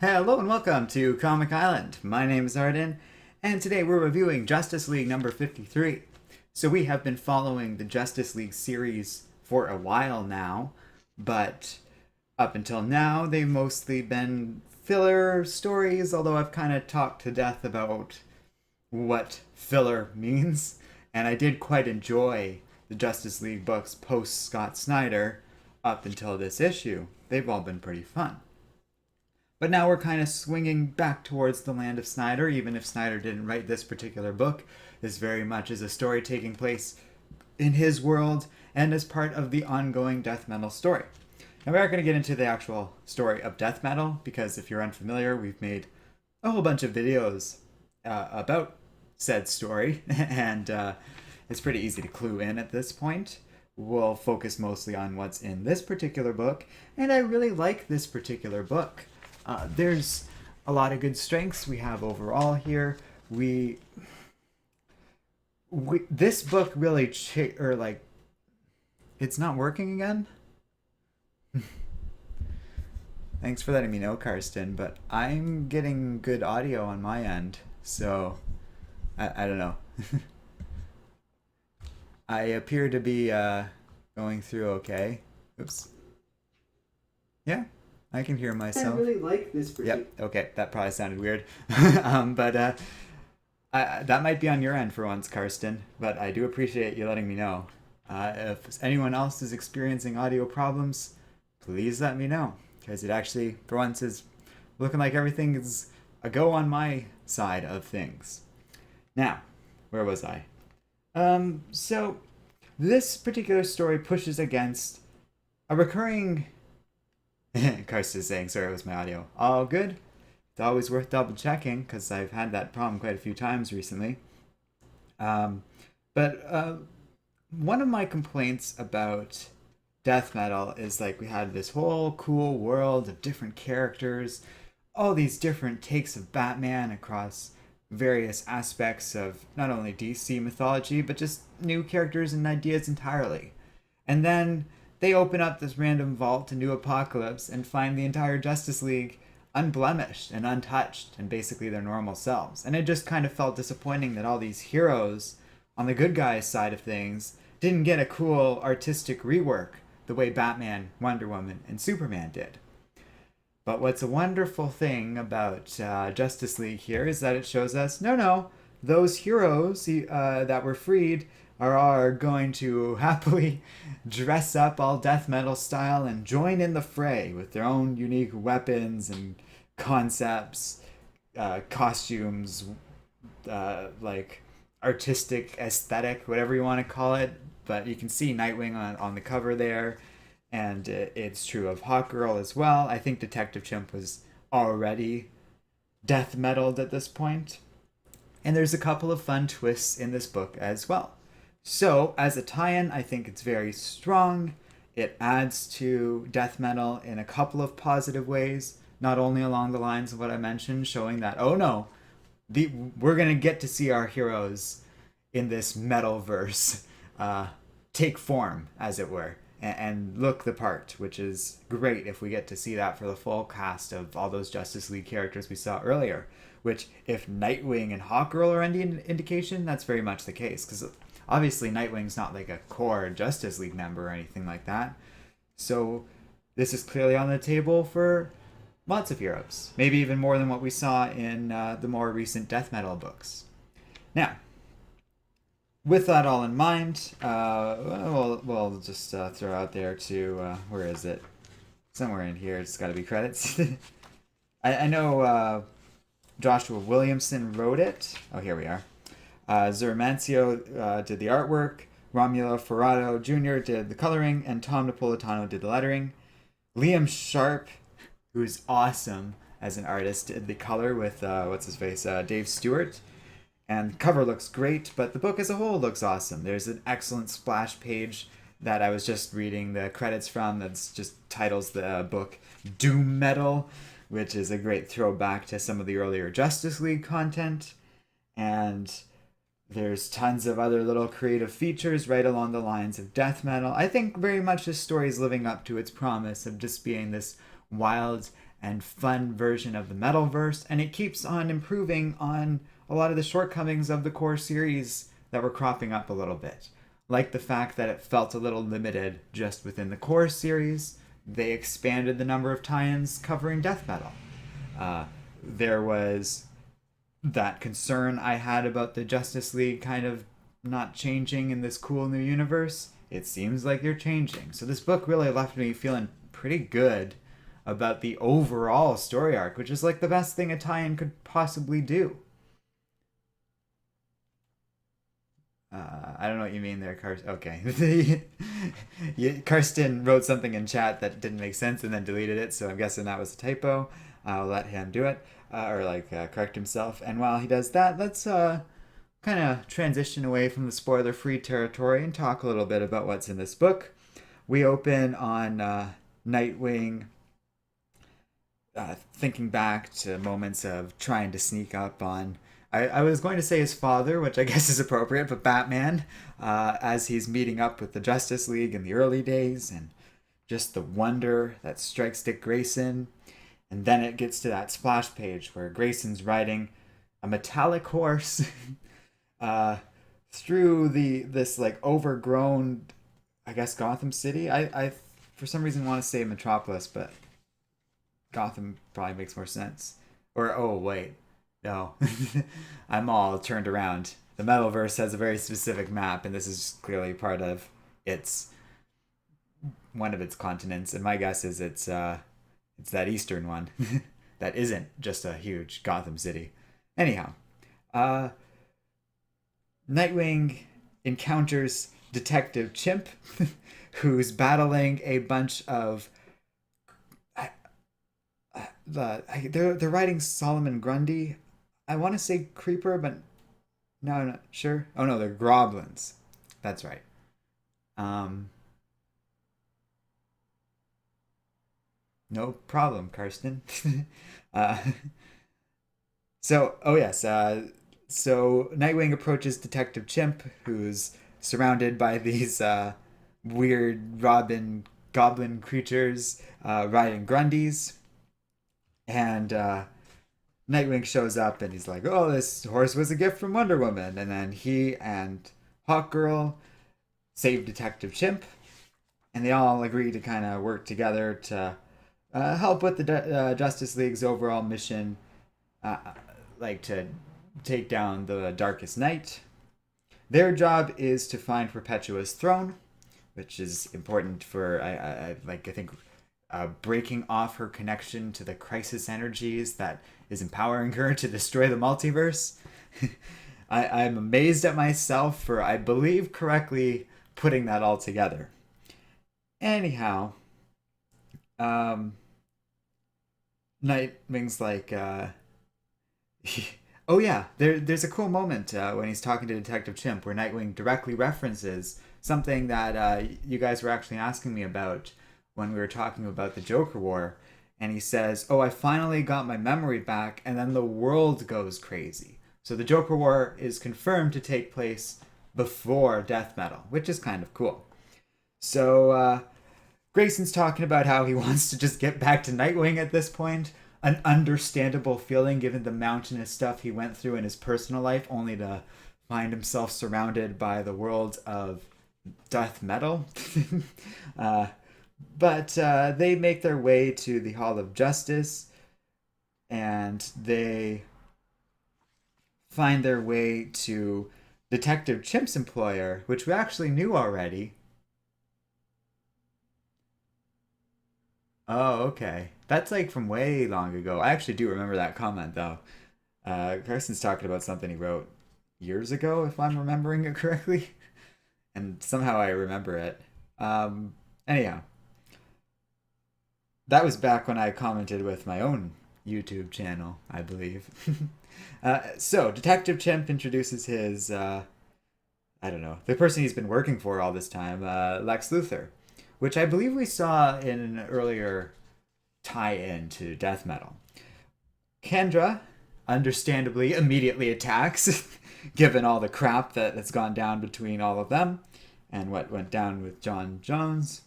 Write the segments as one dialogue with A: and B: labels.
A: Hello and welcome to Comic Island. My name is Arden, and today we're reviewing Justice League number 53. So we have been following the Justice League series for a while now, but up until now they've mostly been filler stories, although I've kind of talked to death about what filler means, and I did quite enjoy the Justice League books post Scott Snyder up until this issue. They've all been pretty fun. But now we're kind of swinging back towards the land of Snyder, even if Snyder didn't write this particular book. This very much is a story taking place in his world and as part of the ongoing Death Metal story. Now we are going to get into the actual story of Death Metal, because if you're unfamiliar, we've made a whole bunch of videos about said story, and it's pretty easy to clue in at this point. We'll focus mostly on what's in this particular book, and I really like this particular book. There's a lot of good strengths we have overall here. We this book really it's not working again. Thanks for letting me know, Karsten, but I'm getting good audio on my end, so I don't know. I appear to be going through okay. Oops. Yeah. I can hear myself.
B: I really like this particular.
A: Yep. Okay, that probably sounded weird, but that might be on your end for once, Karsten. But I do appreciate you letting me know. If anyone else is experiencing audio problems, please let me know, because it actually, for once, is looking like everything is a go on my side of things. Now, where was I? So this particular story pushes against a recurring. Karsten is saying, sorry, it was my audio. All good. It's always worth double checking, because I've had that problem quite a few times recently. But one of my complaints about Death Metal is, like, we had this whole cool world of different characters, all these different takes of Batman across various aspects of not only DC mythology, but just new characters and ideas entirely. And then they open up this random vault to New Apocalypse and find the entire Justice League unblemished and untouched and basically their normal selves. And it just kind of felt disappointing that all these heroes on the good guys side of things didn't get a cool artistic rework the way Batman, Wonder Woman, and Superman did. But what's a wonderful thing about Justice League here is that it shows us, no, those heroes that were freed are going to happily dress up all Death Metal style and join in the fray with their own unique weapons and concepts, costumes, like artistic aesthetic, whatever you want to call it. But you can see Nightwing on the cover there, and it's true of Hawkgirl as well. I think Detective Chimp was already Death Metaled at this point. And there's a couple of fun twists in this book as well. So, as a tie-in, I think it's very strong. It adds to Death Metal in a couple of positive ways, not only along the lines of what I mentioned, showing that, oh no, we're going to get to see our heroes in this metal verse take form, as it were, and look the part, which is great if we get to see that for the full cast of all those Justice League characters we saw earlier, which, if Nightwing and Hawkgirl are any indication, that's very much the case, because obviously Nightwing's not like a core Justice League member or anything like that. So this is clearly on the table for lots of heroes. Maybe even more than what we saw in the more recent Death Metal books. Now, with that all in mind, we'll just throw out there to, where is it? Somewhere in here, it's got to be credits. I know Joshua Williamson wrote it. Oh, here we are. Zermancio did the artwork, Romulo Ferrato Jr. did the coloring, and Tom Napolitano did the lettering. Liam Sharp, who's awesome as an artist, did the color with, Dave Stewart. And the cover looks great, but the book as a whole looks awesome. There's an excellent splash page that I was just reading the credits from that's just titles the book Doom Metal, which is a great throwback to some of the earlier Justice League content. And there's tons of other little creative features right along the lines of Death Metal. I think very much this story is living up to its promise of just being this wild and fun version of the Metalverse, and it keeps on improving on a lot of the shortcomings of the core series that were cropping up a little bit. Like the fact that it felt a little limited just within the core series. They expanded the number of tie-ins covering death metal. There was that concern I had about the Justice League kind of not changing in this cool new universe. It seems like you're changing. So this book really left me feeling pretty good about the overall story arc, which is like the best thing a tie-in could possibly do. I don't know what you mean there, Karsten. Okay. Karsten wrote something in chat that didn't make sense and then deleted it, so I'm guessing that was a typo. I'll let him do it, correct himself. And while he does that, let's kind of transition away from the spoiler-free territory and talk a little bit about what's in this book. We open on Nightwing thinking back to moments of trying to sneak up on, I was going to say his father, which I guess is appropriate, but Batman, as he's meeting up with the Justice League in the early days, and just the wonder that strikes Dick Grayson. And then it gets to that splash page where Grayson's riding a metallic horse through this like overgrown, I guess, Gotham City. I for some reason want to say Metropolis, but Gotham probably makes more sense. Or oh wait, no, I'm all turned around. The Metalverse has a very specific map, and this is clearly part of its one of its continents. And my guess is it's that eastern one that isn't just a huge Gotham City. Anyhow, Nightwing encounters Detective Chimp, who's battling a bunch of. They're writing Solomon Grundy. I want to say Creeper, but no, I'm not sure. Oh no, they're Groblins. That's right. No problem, Karsten. uh, oh yes. So Nightwing approaches Detective Chimp, who's surrounded by these weird Robin goblin creatures riding Grundys. And Nightwing shows up and he's like, oh, this horse was a gift from Wonder Woman. And then he and Hawkgirl save Detective Chimp. And they all agree to kind of work together to help with the Justice League's overall mission, like to take down the Darkest Night. Their job is to find Perpetua's throne, which is important for I think breaking off her connection to the crisis energies that is empowering her to destroy the multiverse. I'm amazed at myself for, I believe, correctly putting that all together. Anyhow, Nightwing's like, oh yeah, there's a cool moment when he's talking to Detective Chimp where Nightwing directly references something that you guys were actually asking me about when we were talking about the Joker War. And he says, oh, I finally got my memory back, and then the world goes crazy. So the Joker War is confirmed to take place before Death Metal, which is kind of cool. So Grayson's talking about how he wants to just get back to Nightwing at this point. An understandable feeling given the mountainous stuff he went through in his personal life, only to find himself surrounded by the world of death metal. But they make their way to the Hall of Justice, and they find their way to Detective Chimp's employer, which we actually knew already. Oh, okay. That's like from way long ago. I actually do remember that comment, though. Carson's talking about something he wrote years ago, if I'm remembering it correctly. And somehow I remember it. Anyhow. That was back when I commented with my own YouTube channel, I believe. So, Detective Chimp introduces his, I don't know, the person he's been working for all this time, Lex Luthor, which I believe we saw in an earlier tie-in to Death Metal. Kendra, understandably, immediately attacks, given all the crap that's gone down between all of them, and what went down with John Jones.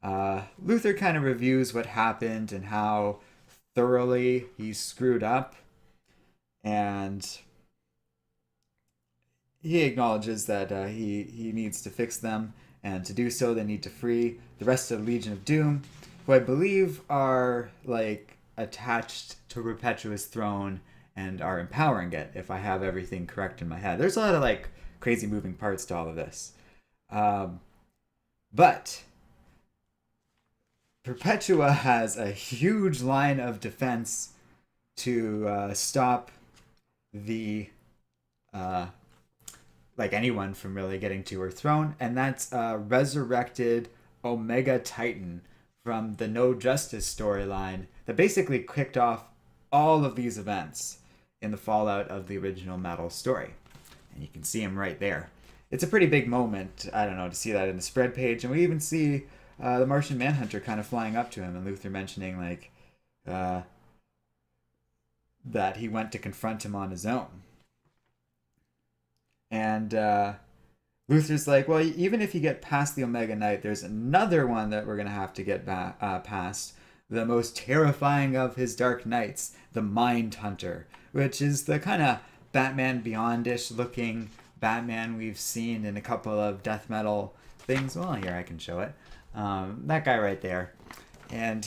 A: Luthor kind of reviews what happened and how thoroughly. He's screwed up, and he acknowledges that he needs to fix them, and to do so, they need to free the rest of the Legion of Doom, who I believe are like attached to Perpetua's throne and are empowering it. If I have everything correct in my head, there's a lot of like crazy moving parts to all of this, um, but Perpetua has a huge line of defense to stop the uh, like anyone from really getting to her throne, and that's resurrected Omega Titan from the No Justice storyline that basically kicked off all of these events in the fallout of the original Metal story. And you can see him right there. It's a pretty big moment, I don't know, to see that in the spread page, and we even see the Martian Manhunter kind of flying up to him, and Luthor mentioning like uh, that he went to confront him on his own. And Luther's like, well, even if you get past the Omega Knight, there's another one that we're going to have to get past. The most terrifying of his Dark Knights, the Mind Hunter, which is the kind of Batman Beyond-ish looking Batman we've seen in a couple of death metal things. Well, here I can show it. That guy right there. And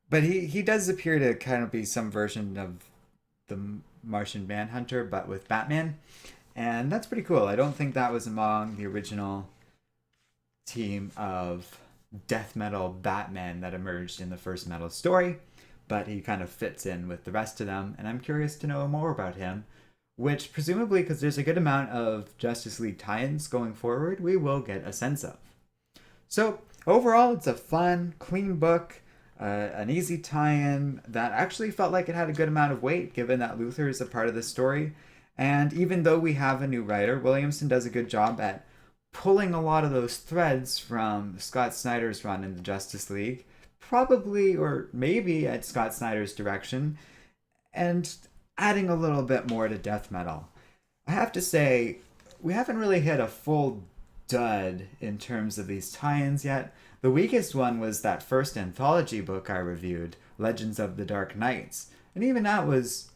A: but he does appear to kind of be some version of the Martian Manhunter, but with Batman. And that's pretty cool. I don't think that was among the original team of death metal Batman that emerged in the first Metal story, but he kind of fits in with the rest of them, and I'm curious to know more about him, which presumably, because there's a good amount of Justice League tie-ins going forward, we will get a sense of. So overall, it's a fun, clean book, an easy tie-in that actually felt like it had a good amount of weight, given that Luthor is a part of the story. And even though we have a new writer, Williamson does a good job at pulling a lot of those threads from Scott Snyder's run in the Justice League, probably or maybe at Scott Snyder's direction, and adding a little bit more to death metal. I have to say, we haven't really hit a full dud in terms of these tie-ins yet. The weakest one was that first anthology book I reviewed, Legends of the Dark Knights, and even that was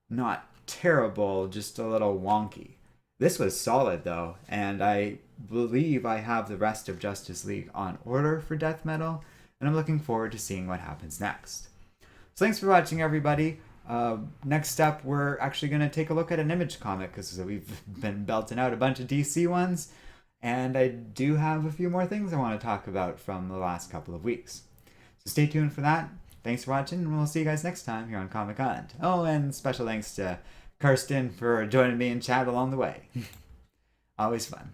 A: not terrible, just a little wonky. This was solid though, and I believe I have the rest of Justice League on order for death metal, and I'm looking forward to seeing what happens next. So thanks for watching, everybody. Next up, we're actually going to take a look at an Image comic, because we've been belting out a bunch of DC ones, and I do have a few more things I want to talk about from the last couple of weeks. So stay tuned for that. Thanks for watching, and we'll see you guys next time here on Comic Island. Oh, and special thanks to Kirsten for joining me in chat along the way. Always fun.